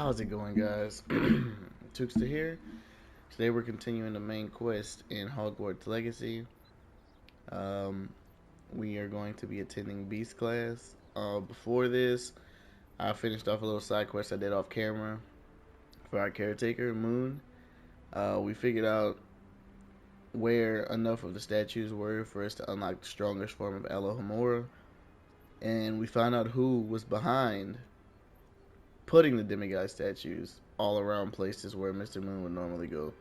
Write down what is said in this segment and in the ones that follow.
How's it going, guys? Tookster here. Today we're continuing the main quest in Hogwarts Legacy. Um, we are going to be attending Beast class. Before this, I finished off a little side quest I did off camera for our caretaker, Moon. We figured out where enough of the statues were for us to unlock the strongest form of Elohimora, and we found out who was behind putting the demigod statues all around places where Mr. Moon would normally go.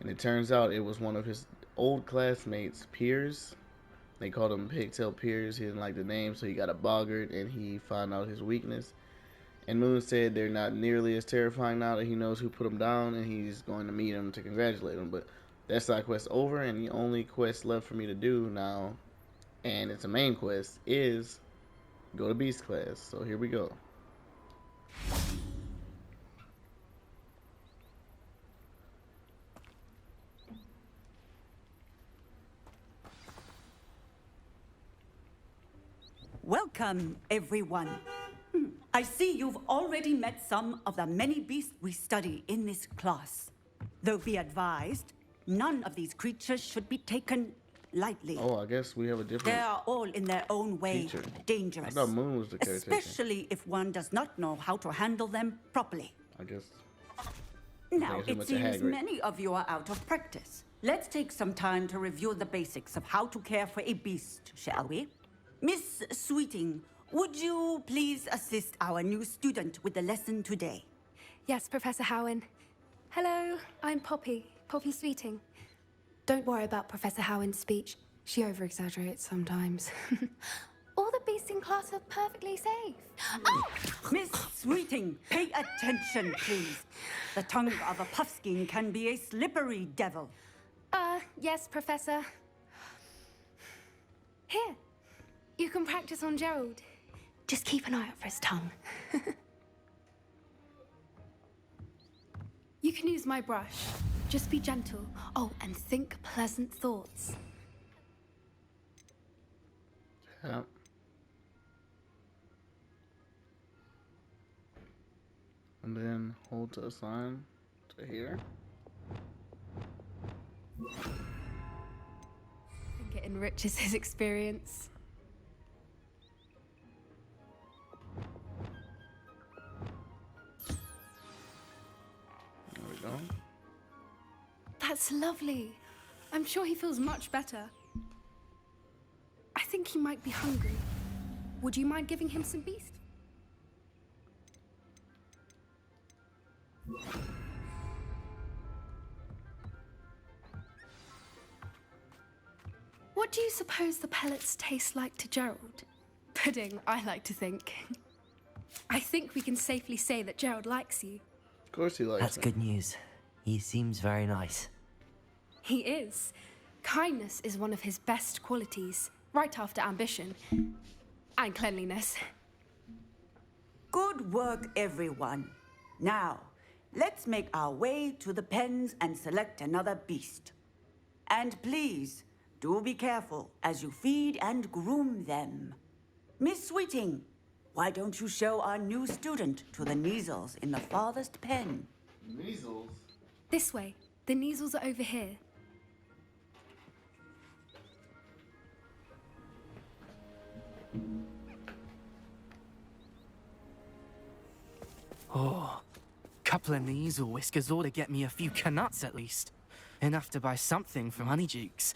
And it turns out it was one of his old classmates, Piers. They called him Pigtail Piers. He didn't like the name, so he got a boggart and he found out his weakness. And Moon said they're not nearly as terrifying now that he knows who put them down, and he's going to meet him to congratulate him. But that side quest over, and the only quest left for me to do now, and it's a main quest, is go to Beast class. So here we go. Welcome, everyone. I see you've already met some of the many beasts we study in this class. Though be advised, none of these creatures should be taken lightly. Oh, I guess we have a different They are all in their own way teacher. dangerous. I thought Moon was the caretaker. Especially if one does not know how to handle them properly. I guess. Now, Thanks so it much to seems Hagrid. many of you are out of practice. Let's take some time to review the basics of how to care for a beast, shall we? Miss Sweeting, would you please assist our new student with the lesson today? Yes, Professor Howin. Hello, I'm Poppy Sweeting. Don't worry about Professor Howin's speech. She over-exaggerates sometimes. All the beasts in class are perfectly safe. Oh! Miss Sweeting, pay attention, please. The tongue of a puffskein can be a slippery devil. Yes, Professor. Here, you can practice on Gerald. Just keep an eye out for his tongue. You can use my brush. Just be gentle. Oh, and think pleasant thoughts. Yeah. And then hold to assign to here. I think it enriches his experience. There we go. That's lovely. I'm sure he feels much better. I think he might be hungry. Would you mind giving him some beast? What do you suppose the pellets taste like to Gerald? Pudding, I like to think. I think we can safely say that Gerald likes you. Of course he likes That's me. good news. He seems very nice. He is. Kindness is one of his best qualities, right after ambition and cleanliness. Good work, everyone. Now, let's make our way to the pens and select another beast. And please, do be careful as you feed and groom them. Miss Sweeting, why don't you show our new student to the Neasels in the farthest pen? Measles? This way. The Neasels are over here. Oh, couple of Neasel whiskers ought to get me a few canuts at least. Enough to buy something from Honeydukes.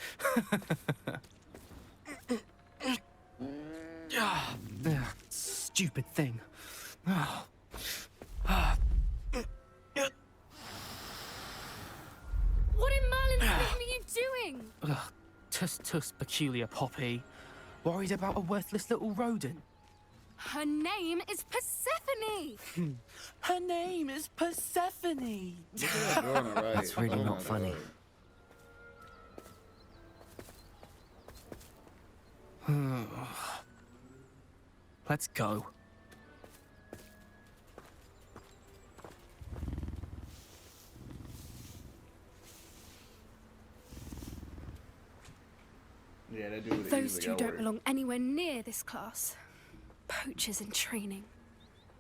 Stupid thing. What in Merlin's name are you doing? Tuss, peculiar Poppy. Worried about a worthless little rodent? Her name is Persephone. Her name is Persephone. Look at that drawing it right. That's really Oh not my funny. God. Let's go. Yeah, that dude Those two don't belong anywhere near this class. Poachers in training.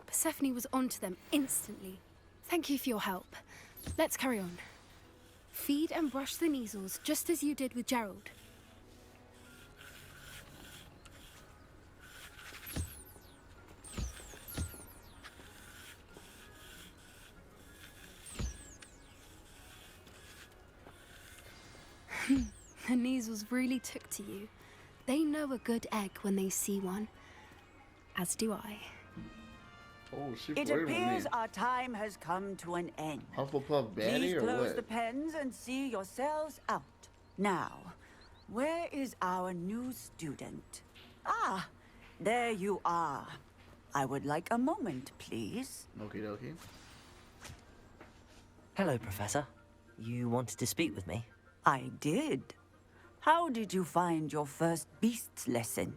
Persephone was onto them instantly. Thank you for your help. Let's carry on. Feed and brush the measles just as you did with Gerald. The measles really took to you. They know a good egg when they see one. As do I. Oh, she It flirted with me. appears our time has come to an end. Hufflepuff Baddie Please or close what? the pens and see yourselves out. Now, where is our new student? Ah, there you are. I would like a moment, please. Okie dokie. Hello, Professor. You wanted to speak with me? I did. How did you find your first beasts lesson?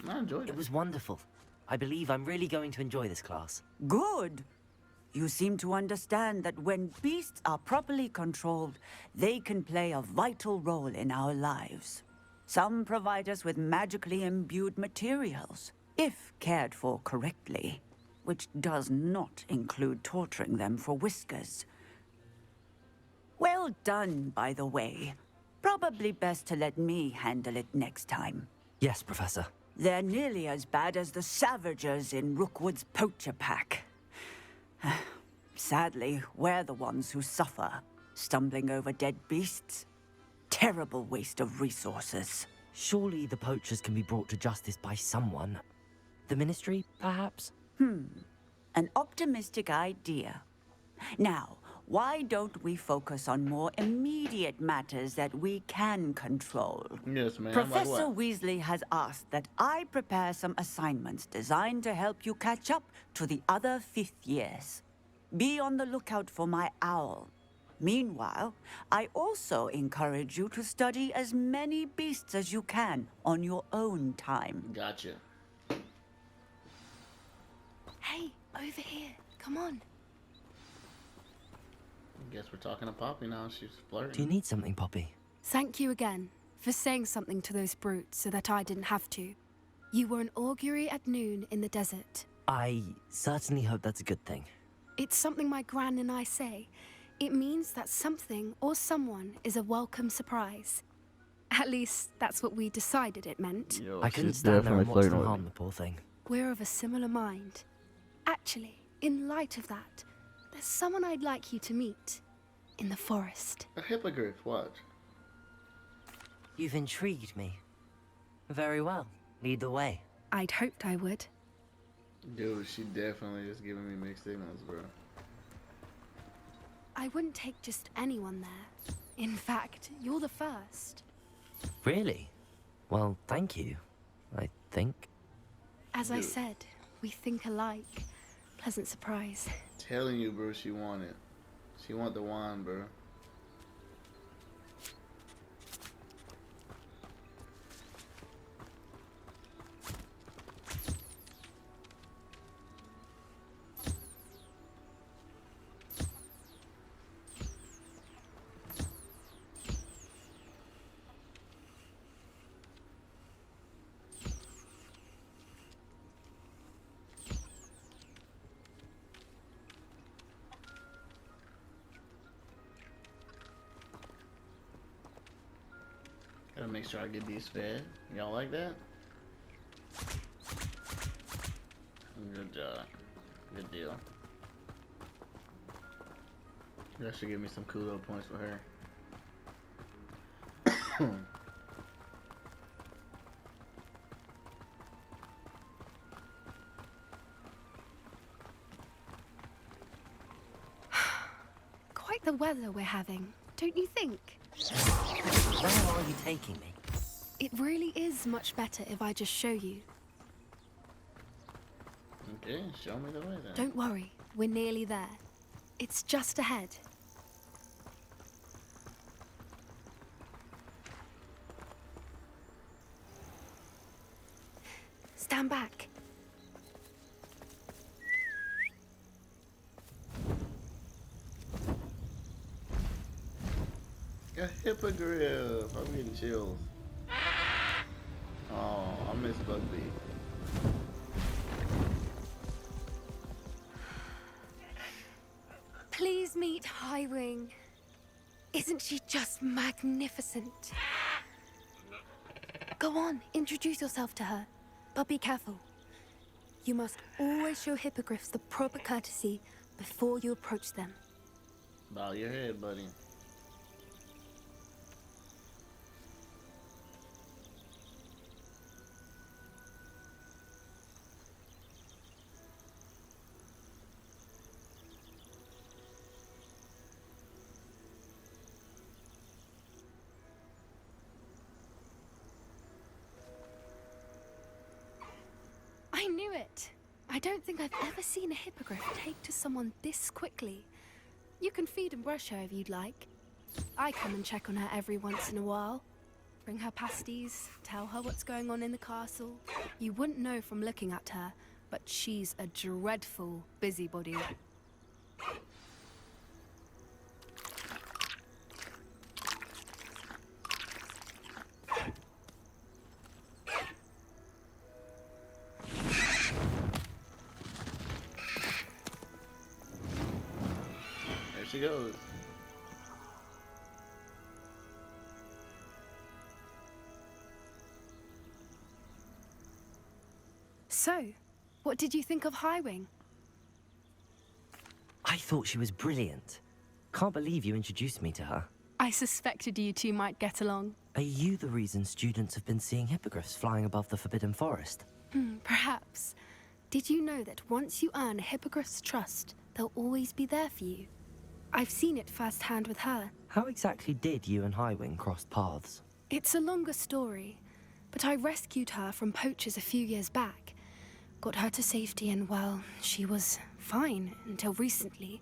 I enjoyed it. It was wonderful. I believe I'm really going to enjoy this class. Good. You seem to understand that when beasts are properly controlled, they can play a vital role in our lives. Some provide us with magically imbued materials, if cared for correctly, which does not include torturing them for whiskers. Well done, by the way. Probably best to let me handle it next time. Yes, Professor. They're nearly as bad as the Savagers in Rookwood's poacher pack. Sadly, we're the ones who suffer, stumbling over dead beasts. Terrible waste of resources. Surely the poachers can be brought to justice by someone. The Ministry, perhaps? An optimistic idea. Now, why don't we focus on more immediate matters that we can control? Yes, ma'am. Professor Like what? Weasley has asked that I prepare some assignments designed to help you catch up to the other fifth years. Be on the lookout for my owl. Meanwhile, I also encourage you to study as many beasts as you can on your own time. Gotcha. Hey, over here. Come on. Guess we're talking to Poppy now. She's flirting. Do you need something, Poppy? Thank you again for saying something to those brutes so that I didn't have to. You were an augury at noon in the desert. I certainly hope that's a good thing. It's something my gran and I say. It means that something or someone is a welcome surprise. At least, that's what we decided it meant. Yo, I couldn't she's stand there definitely and watch flirting them with harm me. the poor thing. We're of a similar mind. Actually, in light of that, there's someone I'd like you to meet. In the forest. A hippogriff, what? You've intrigued me. Very well. Lead the way. I'd hoped I would. Dude, she definitely is giving me mixed signals, bro. I wouldn't take just anyone there. In fact, you're the first. Really? Well, thank you, I think. As I Dude. said, we think alike. Pleasant surprise. Telling you, bro, she want it. She want the wand, bro. Gotta make sure I get these fed. Y'all like that? Good job. Good deal. That should give me some kudo points for her. Quite the weather we're having, don't you think? Where are you taking me? It really is much better if I just show you. Okay, show me the way then. Don't worry, we're nearly there. It's just ahead. Stand back. A hippogriff. I'm getting chills. Oh, I miss Buckbeak. Please meet Highwing. Isn't she just magnificent? Go on, introduce yourself to her. But be careful. You must always show hippogriffs the proper courtesy before you approach them. Bow your head, buddy. I knew it. I don't think I've ever seen a hippogriff take to someone this quickly. You can feed and brush her if you'd like. I come and check on her every once in a while. Bring her pasties, tell her what's going on in the castle. You wouldn't know from looking at her, but she's a dreadful busybody. There she goes. So, what did you think of Highwing? I thought she was brilliant. Can't believe you introduced me to her. I suspected you two might get along. Are you the reason students have been seeing hippogriffs flying above the Forbidden Forest? Perhaps. Did you know that once you earn a hippogriff's trust, they'll always be there for you? I've seen it firsthand with her. How exactly did you and Highwing cross paths? It's a longer story, but I rescued her from poachers a few years back. Got her to safety and, well, she was fine until recently.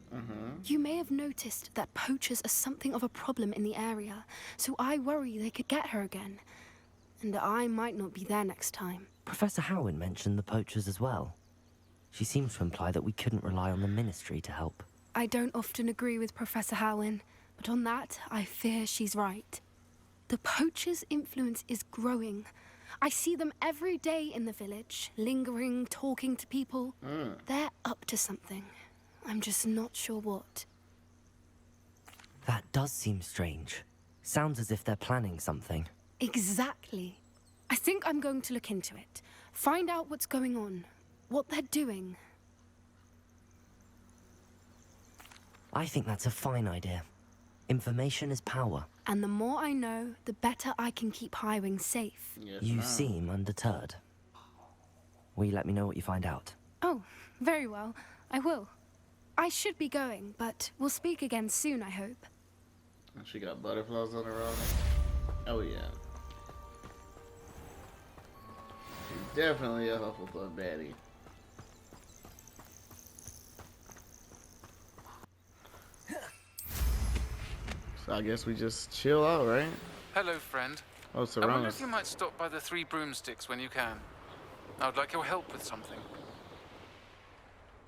You may have noticed that poachers are something of a problem in the area, so I worry they could get her again. And I might not be there next time. Professor Howin mentioned the poachers as well. She seems to imply that we couldn't rely on the Ministry to help. I don't often agree with Professor Howin, but on that, I fear she's right. The poachers' influence is growing. I see them every day in the village, lingering, talking to people. They're up to something. I'm just not sure what. That does seem strange. Sounds as if they're planning something. Exactly. I think I'm going to look into it. Find out what's going on, what they're doing. I think that's a fine idea. Information is power. And the more I know, the better I can keep Highwing safe. Yes, You ma'am. seem undeterred. Will you let me know what you find out? Oh, very well. I will. I should be going, but we'll speak again soon, I hope. She got butterflies on her arm. Oh yeah. She's definitely a Hufflepuff baddie. So I guess we just chill out, right? Hello, friend. Oh, I wonder Serrano. if you might stop by the Three Broomsticks when you can. I would like your help with something.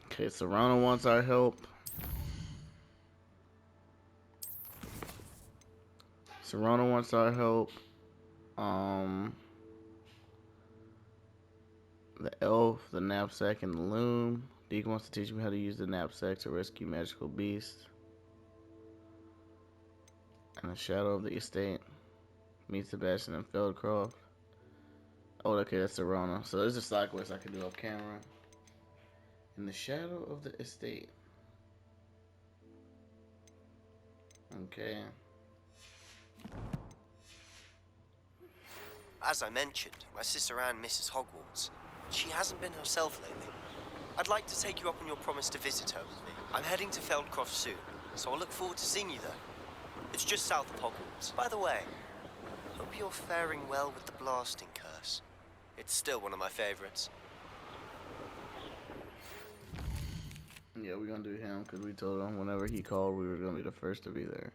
Okay, Serrano wants our help. Serrano wants our help. The elf, the knapsack, and the loom. Deacon wants to teach me how to use the knapsack to rescue magical beasts. And the shadow of the estate. Meet Sebastian and Feldcroft. Oh, okay, that's Serrano. So there's a side quest I can do off camera. In the shadow of the estate. Okay. As I mentioned, my sister Anne misses Hogwarts. She hasn't been herself lately. I'd like to take you up on your promise to visit her with me. I'm heading to Feldcroft soon, so I'll look forward to seeing you there. It's just south of Hogwarts. By the way, hope you're faring well with the blasting curse. It's still one of my favorites. Yeah, we're gonna do him because we told him whenever he called, we were gonna be the first to be there.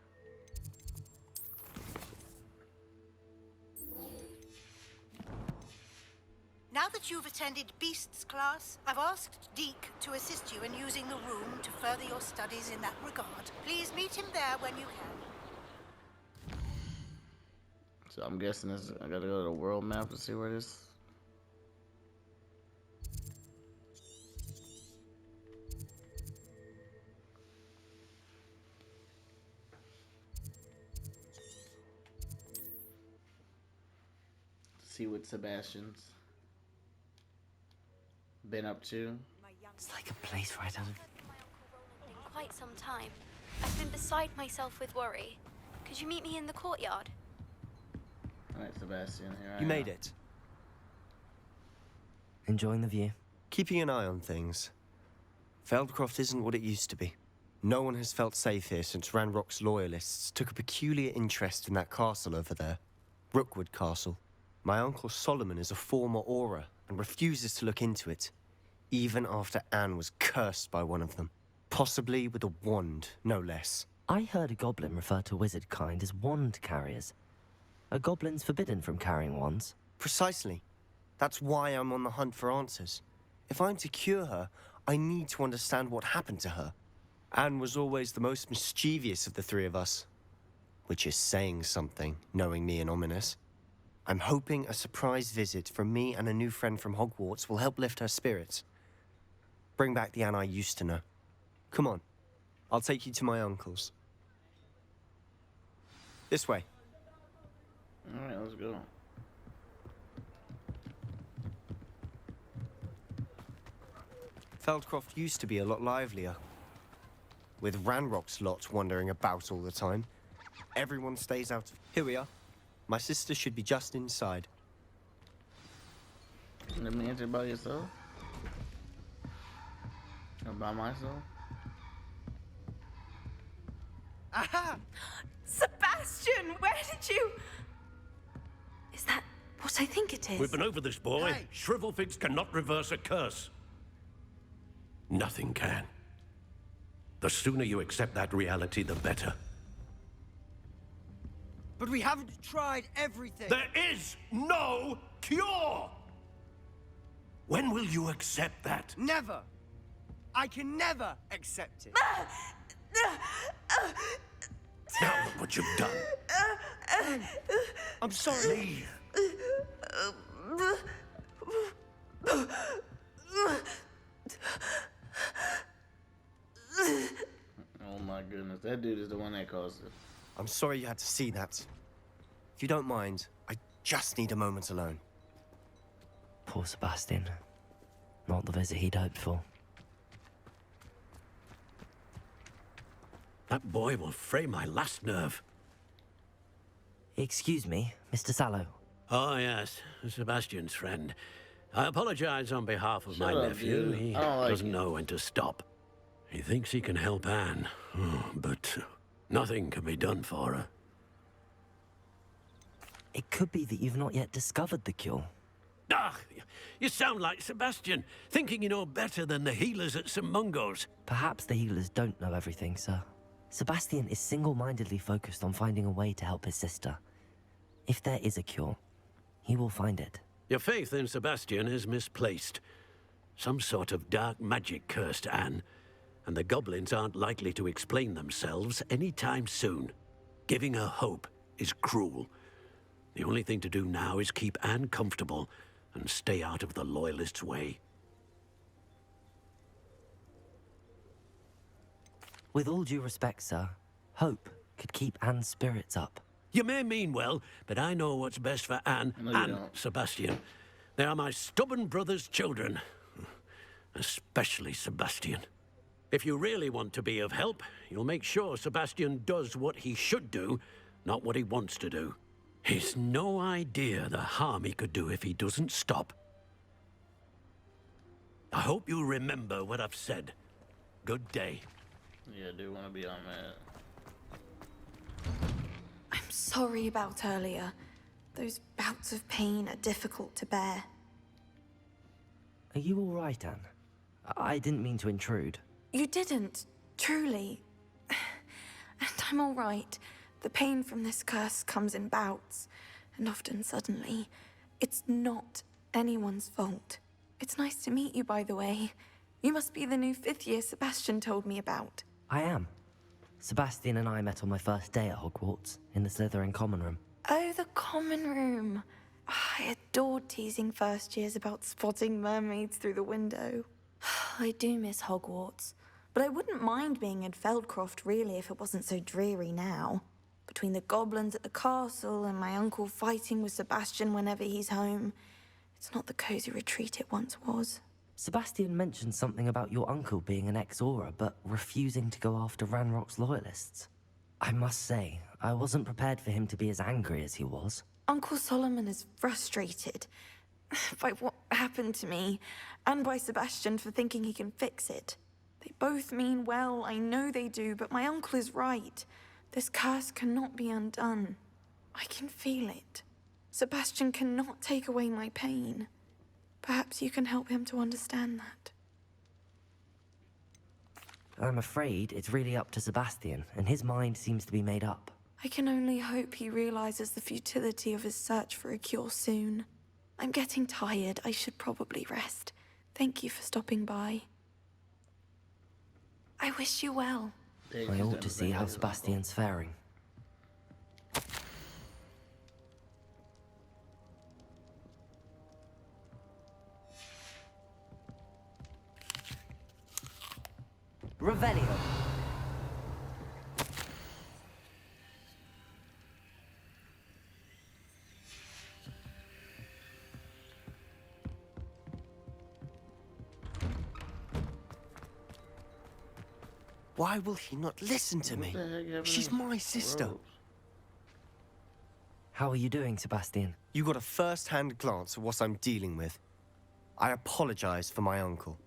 Now that you've attended Beasts class, I've asked Deke to assist you in using the room to further your studies in that regard. Please meet him there when you can. So I'm guessing this. I gotta go to the world map to see where this. see what Sebastian's been up to. It's like a place right out of... In quite some time. I've been beside myself with worry. Could you meet me in the courtyard? Alright, Sebastian, here I am. You made it. Enjoying the view? Keeping an eye on things. Feldcroft isn't what it used to be. No one has felt safe here since Ranrock's loyalists took a peculiar interest in that castle over there. Rookwood Castle. My uncle Solomon is a former Auror and refuses to look into it, even after Anne was cursed by one of them. Possibly with a wand, no less. I heard a goblin refer to wizard kind as wand carriers. Are goblins forbidden from carrying wands? Precisely. That's why I'm on the hunt for answers. If I'm to cure her, I need to understand what happened to her. Anne was always the most mischievous of the three of us. Which is saying something, knowing me and Ominous. I'm hoping a surprise visit from me and a new friend from Hogwarts will help lift her spirits. Bring back the Anne I used to know. Come on. I'll take you to my uncle's. This way. Alright, let's go. Feldcroft used to be a lot livelier. With Ranrock's lot wandering about all the time. Everyone stays out of... Here we are. My sister should be just inside. Let me enter by yourself? Or by myself? Aha! Sebastian, where did you... Is that what I think it is? We've been over this, boy. Hey. Shrivelfigs cannot reverse a curse. Nothing can. The sooner you accept that reality, the better. But we haven't tried everything. There is no cure! When will you accept that? Never. I can never accept it. Now look what you've done. I'm sorry. Oh my goodness, that dude is the one that caused it. I'm sorry you had to see that. If you don't mind, I just need a moment alone. Poor Sebastian. Not the visit he'd hoped for. That boy will fray my last nerve. Excuse me, Mr. Sallow. Oh, yes, Sebastian's friend. I apologize on behalf of my Shut up, nephew. dude. He I don't like doesn't you. know when to stop. He thinks he can help Anne, but nothing can be done for her. It could be that you've not yet discovered the cure. Ah, you sound like Sebastian, thinking you know better than the healers at St. Mungo's. Perhaps the healers don't know everything, sir. Sebastian is single-mindedly focused on finding a way to help his sister. If there is a cure, he will find it. Your faith in Sebastian is misplaced. Some sort of dark magic cursed Anne, and the goblins aren't likely to explain themselves anytime soon. Giving her hope is cruel. The only thing to do now is keep Anne comfortable and stay out of the Loyalists' way. With all due respect, sir, hope could keep Anne's spirits up. You may mean well, but I know what's best for Anne No, you and don't. Sebastian. They are my stubborn brother's children. Especially Sebastian. If you really want to be of help, you'll make sure Sebastian does what he should do, not what he wants to do. He's no idea the harm he could do if he doesn't stop. I hope you remember what I've said. Good day. Yeah, I do want to be on that. I'm sorry about earlier. Those bouts of pain are difficult to bear. Are you all right, Anne? I didn't mean to intrude. You didn't, truly. And I'm all right. The pain from this curse comes in bouts, and often suddenly. It's not anyone's fault. It's nice to meet you, by the way. You must be the new 5th year Sebastian told me about. I am. Sebastian and I met on my first day at Hogwarts, in the Slytherin common room. Oh, the common room. I adored teasing first years about spotting mermaids through the window. I do miss Hogwarts, but I wouldn't mind being in Feldcroft really if it wasn't so dreary now. Between the goblins at the castle and my uncle fighting with Sebastian whenever he's home, it's not the cozy retreat it once was. Sebastian mentioned something about your uncle being an ex-Auror, but refusing to go after Ranrock's loyalists. I must say, I wasn't prepared for him to be as angry as he was. Uncle Solomon is frustrated by what happened to me, and by Sebastian for thinking he can fix it. They both mean well, I know they do, but my uncle is right. This curse cannot be undone. I can feel it. Sebastian cannot take away my pain. Perhaps you can help him to understand that. I'm afraid it's really up to Sebastian, and his mind seems to be made up. I can only hope he realizes the futility of his search for a cure soon. I'm getting tired. I should probably rest. Thank you for stopping by. I wish you well. I ought to see how Sebastian's faring. Revelio. Why will he not listen to me? She's my sister. How are you doing, Sebastian? You got a first-hand glance at what I'm dealing with. I apologize for my uncle.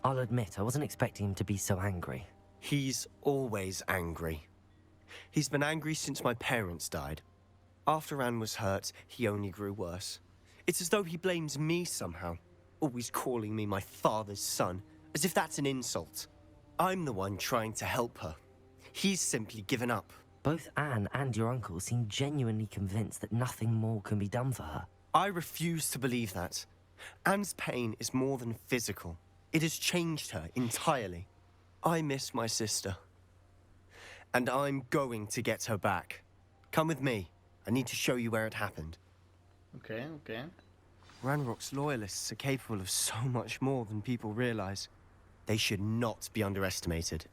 I'll admit, I wasn't expecting him to be so angry. He's always angry. He's been angry since my parents died. After Anne was hurt, he only grew worse. It's as though he blames me somehow, always calling me my father's son, as if that's an insult. I'm the one trying to help her. He's simply given up. Both Anne and your uncle seem genuinely convinced that nothing more can be done for her. I refuse to believe that. Anne's pain is more than physical. It has changed her entirely. I miss my sister. And I'm going to get her back. Come with me. I need to show you where it happened. Okay. Ranrock's loyalists are capable of so much more than people realize. They should not be underestimated.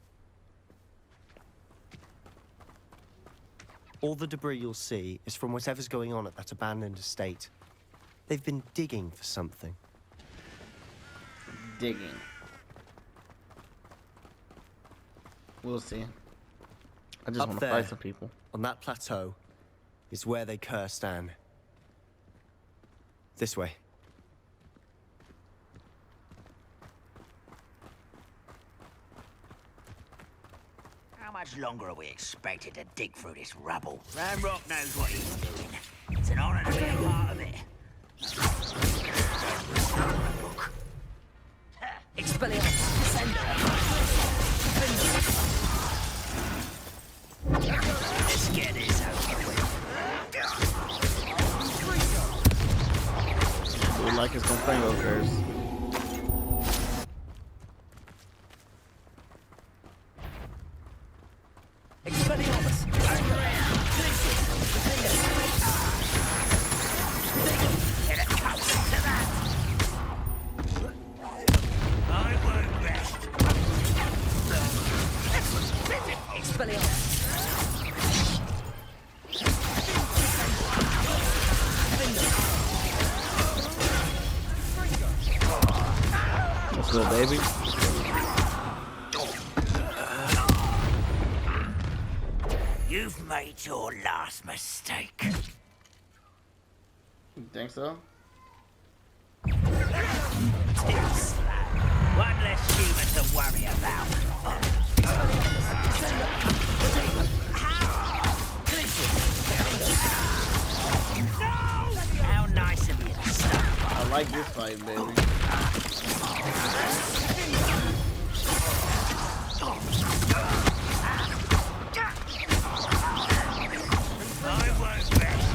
All the debris you'll see is from whatever's going on at that abandoned estate. They've been digging for something. Digging. We'll see. I just want to fight some people. On that plateau is where they cursed Anne. This way. How much longer are we expected to dig through this rubble? Ranrock knows what he's doing. It's an honor to be a part of it. Let's get this over with. Look like it's gonna play first. Let's go, baby. You've made your last mistake. You think so? One less human to worry about. How nice of you to stop. I like this fight, baby. I won't rest.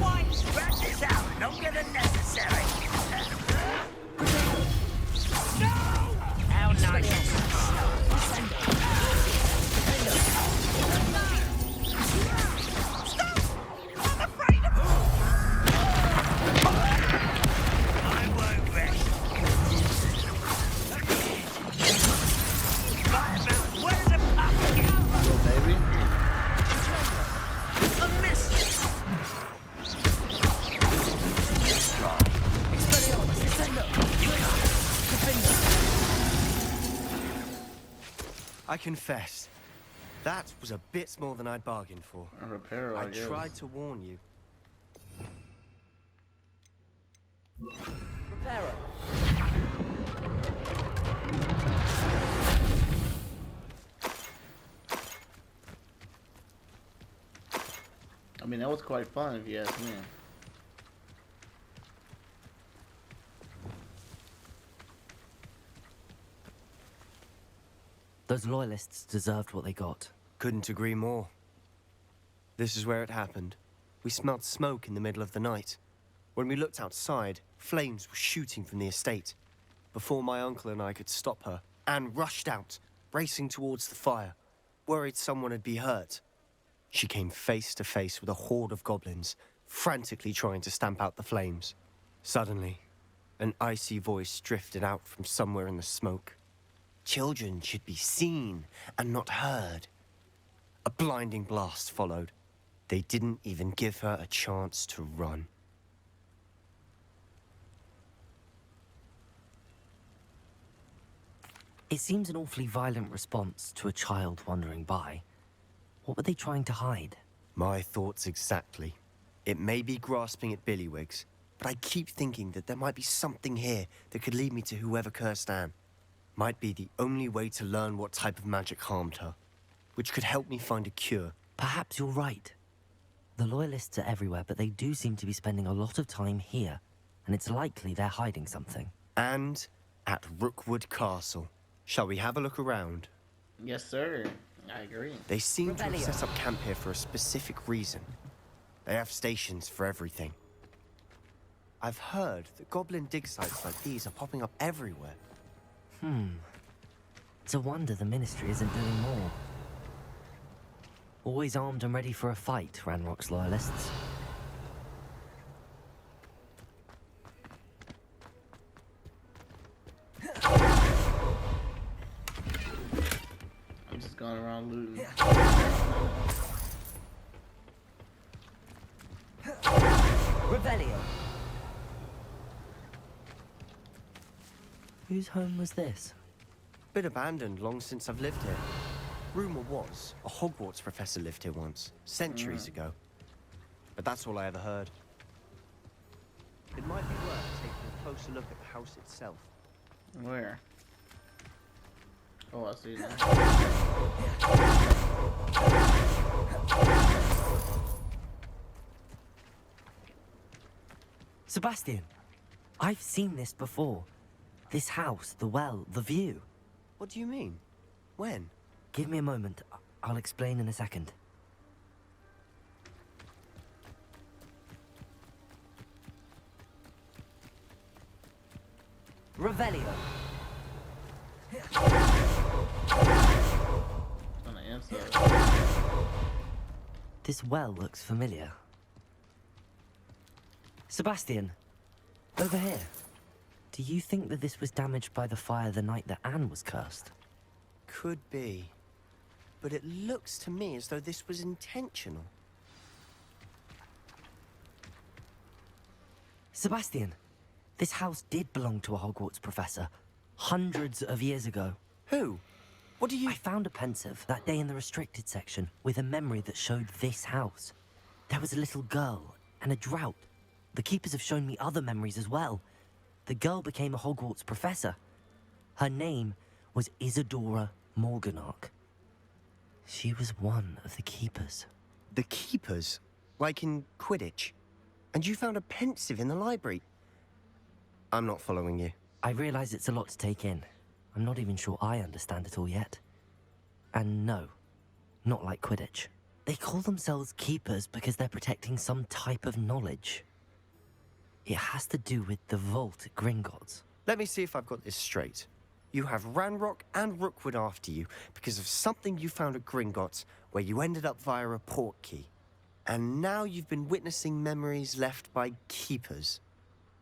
Why? Scratch this out longer than necessary. No! How nice of you to stop. I'm afraid of I won't rest. My mouth I confess, that was a bit more than I'd bargained for. A repair, I I guess. tried to warn you. Reparo. I mean, that was quite fun if you ask me. Those loyalists deserved what they got. Couldn't agree more. This is where it happened. We smelled smoke in the middle of the night. When we looked outside, flames were shooting from the estate. Before my uncle and I could stop her, Anne rushed out, racing towards the fire, worried someone had been hurt. She came face to face with a horde of goblins, frantically trying to stamp out the flames. Suddenly, an icy voice drifted out from somewhere in the smoke. Children should be seen and not heard. A blinding blast followed. They didn't even give her a chance to run. It seems an awfully violent response to a child wandering by. What were they trying to hide? My thoughts exactly. It may be grasping at Billywigs, but I keep thinking that there might be something here that could lead me to whoever cursed Anne. Might be the only way to learn what type of magic harmed her, which could help me find a cure. Perhaps you're right. The Loyalists are everywhere, but they do seem to be spending a lot of time here, and it's likely they're hiding something. And at Rookwood Castle. Shall we have a look around? Yes, sir. I agree. They seem to have set up camp here for a specific reason. They have stations for everything. I've heard that goblin dig sites like these are popping up everywhere. It's a wonder the Ministry isn't doing more. Always armed and ready for a fight, Ranrock's Loyalists. I'm just going around looting. Revelio. Whose home was this? Been abandoned long since I've lived here. Rumor was a Hogwarts professor lived here once, centuries ago. But that's all I ever heard. It might be worth taking a closer look at the house itself. Where? Oh, I see that. Sebastian, I've seen this before. This house, the well, the view. What do you mean? When? Give me a moment. I'll explain in a second. Revelio. On the inside. This well looks familiar. Sebastian, over here. Do you think that this was damaged by the fire the night that Anne was cursed? Could be. But it looks to me as though this was intentional. Sebastian, this house did belong to a Hogwarts professor, hundreds of years ago. Who? What do you... I found a pensive that day in the restricted section with a memory that showed this house. There was a little girl and a drought. The keepers have shown me other memories as well. The girl became a Hogwarts professor. Her name was Isadora Morganach. She was one of the keepers. The keepers? Like in Quidditch? And you found a pensive in the library? I'm not following you. I realize it's a lot to take in. I'm not even sure I understand it all yet. And no, not like Quidditch. They call themselves keepers because they're protecting some type of knowledge. It has to do with the vault at Gringotts. Let me see if I've got this straight. You have Ranrock and Rookwood after you because of something you found at Gringotts where you ended up via a port key. And now you've been witnessing memories left by keepers.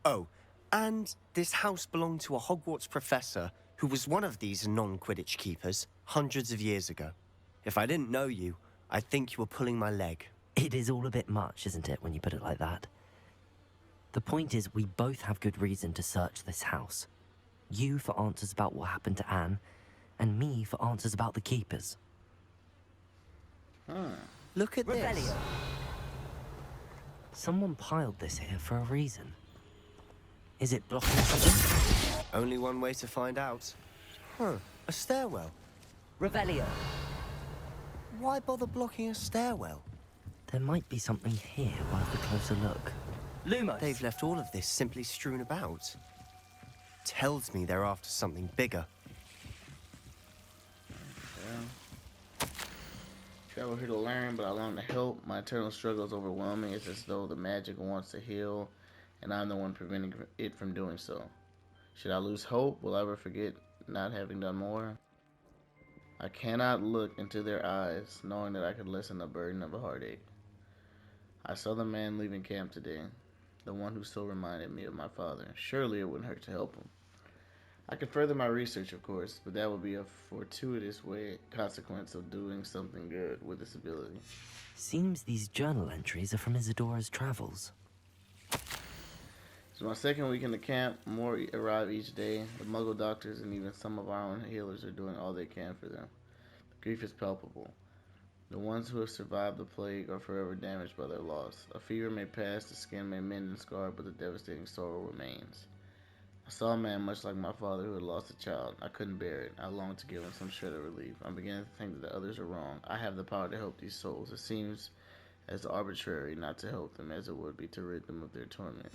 Oh, and this house belonged to a Hogwarts professor who was one of these non-Quidditch keepers hundreds of years ago. If I didn't know you, I'd think you were pulling my leg. It is all a bit much, isn't it, when you put it like that? The point is, we both have good reason to search this house. You for answers about what happened to Anne, and me for answers about the keepers. Look at this. Revelio. Someone piled this here for a reason. Is it blocking something? Only one way to find out. A stairwell. Revelio. Why bother blocking a stairwell? There might be something here worth a closer look. Lumos. They've left all of this simply strewn about. Tells me they're after something bigger. Travel here to learn, but I long to help. My eternal struggle is overwhelming. It's as though the magic wants to heal, and I'm the one preventing it from doing so. Should I lose hope? Will I ever forget not having done more? I cannot look into their eyes, knowing that I could lessen the burden of a heartache. I saw the man leaving camp today, the one who so reminded me of my father. Surely it wouldn't hurt to help him. I could further my research, of course, but that would be a fortuitous consequence of doing something good with this ability. Seems these journal entries are from Isadora's travels. It's my second week in the camp. More arrive each day. The Muggle doctors and even some of our own healers are doing all they can for them. The grief is palpable. The ones who have survived the plague are forever damaged by their loss. A fever may pass, the skin may mend and scar, but the devastating sorrow remains. I saw a man much like my father who had lost a child. I couldn't bear it. I longed to give him some shred of relief. I'm beginning to think that the others are wrong. I have the power to help these souls. It seems as arbitrary not to help them as it would be to rid them of their torment.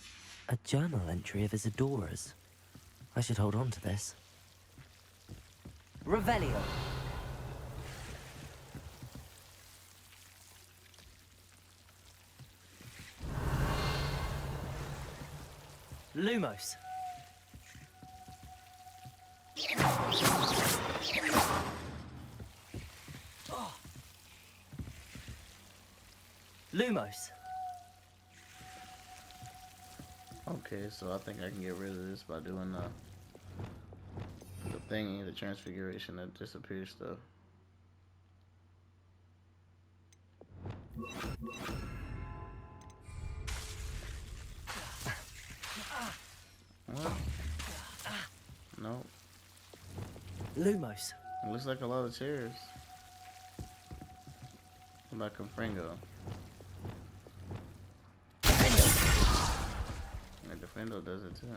A journal entry of Isadora's. I should hold on to this. Revelio. Lumos. Lumos. Okay, so I think I can get rid of this by doing the thingy, the transfiguration that disappears stuff. What? No. Lumos. It looks like a lot of chairs. What about Confringo? Yeah, Defendo does it too.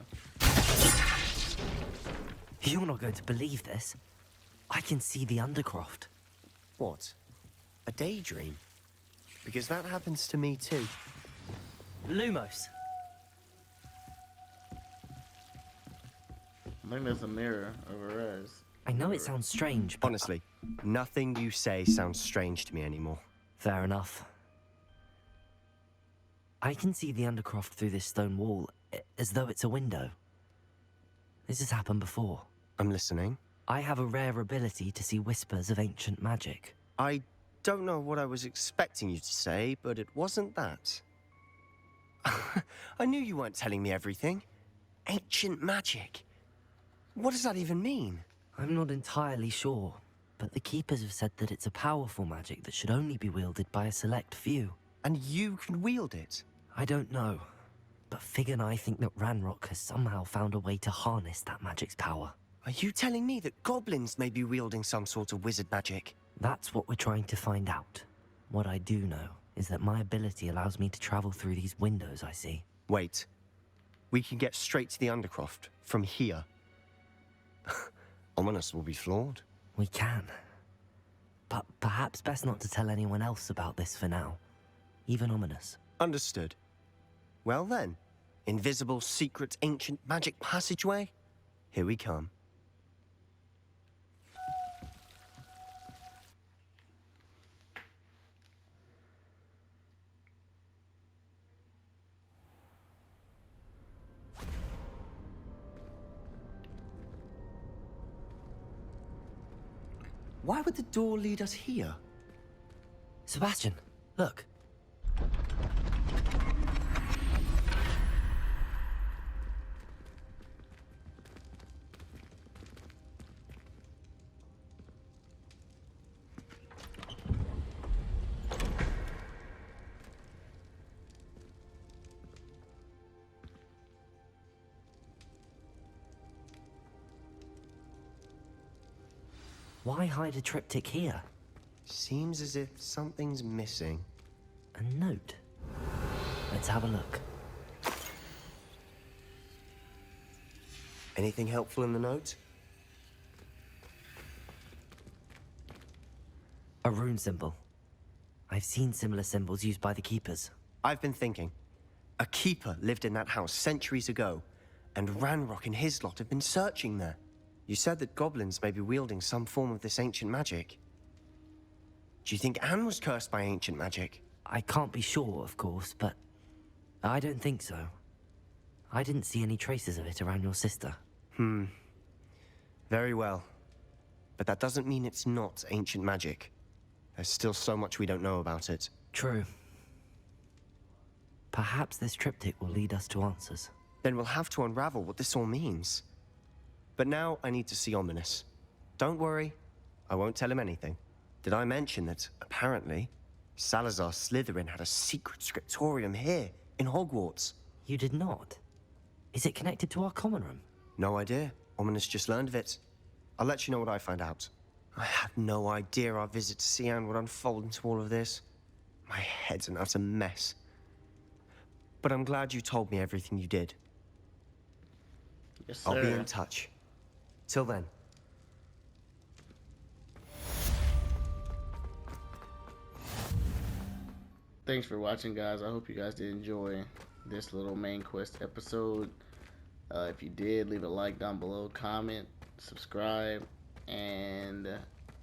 You're not going to believe this. I can see the Undercroft. What? A daydream? Because that happens to me too. Lumos. I think that's a mirror of her eyes. I know it sounds strange, but... Honestly, nothing you say sounds strange to me anymore. Fair enough. I can see the Undercroft through this stone wall, as though it's a window. This has happened before. I'm listening. I have a rare ability to see whispers of ancient magic. I don't know what I was expecting you to say, but it wasn't that. I knew you weren't telling me everything. Ancient magic. What does that even mean? I'm not entirely sure, but the Keepers have said that it's a powerful magic that should only be wielded by a select few. And you can wield it? I don't know, but Fig and I think that Ranrock has somehow found a way to harness that magic's power. Are you telling me that goblins may be wielding some sort of wizard magic? That's what we're trying to find out. What I do know is that my ability allows me to travel through these windows I see. Wait. We can get straight to the Undercroft from here. Ominous will be flawed. We can. But perhaps best not to tell anyone else about this for now. Even Ominous. Understood. Well then, invisible, secret, ancient magic passageway? Here we come. Why would the door lead us here? Sebastian, look. Why hide a triptych here? Seems as if something's missing. A note. Let's have a look. Anything helpful in the note? A rune symbol. I've seen similar symbols used by the keepers. I've been thinking. A keeper lived in that house centuries ago, and Ranrock and his lot have been searching there. You said that goblins may be wielding some form of this ancient magic. Do you think Anne was cursed by ancient magic? I can't be sure, of course, but I don't think so. I didn't see any traces of it around your sister. Very well. But that doesn't mean it's not ancient magic. There's still so much we don't know about it. True. Perhaps this triptych will lead us to answers. Then we'll have to unravel what this all means. But now I need to see Ominous. Don't worry, I won't tell him anything. Did I mention that, apparently, Salazar Slytherin had a secret scriptorium here, in Hogwarts? You did not? Is it connected to our common room? No idea. Ominous just learned of it. I'll let you know what I find out. I had no idea our visit to see Anne would unfold into all of this. My head's an utter mess. But I'm glad you told me everything you did. Yes, sir. I'll be in touch. Till then. Thanks for watching, guys. I hope you guys did enjoy this little main quest episode. If you did, leave a like down below, comment, subscribe, and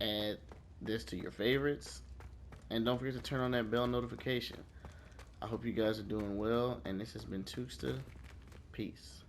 add this to your favorites. And don't forget to turn on that bell notification. I hope you guys are doing well, and this has been Tukesta. Peace.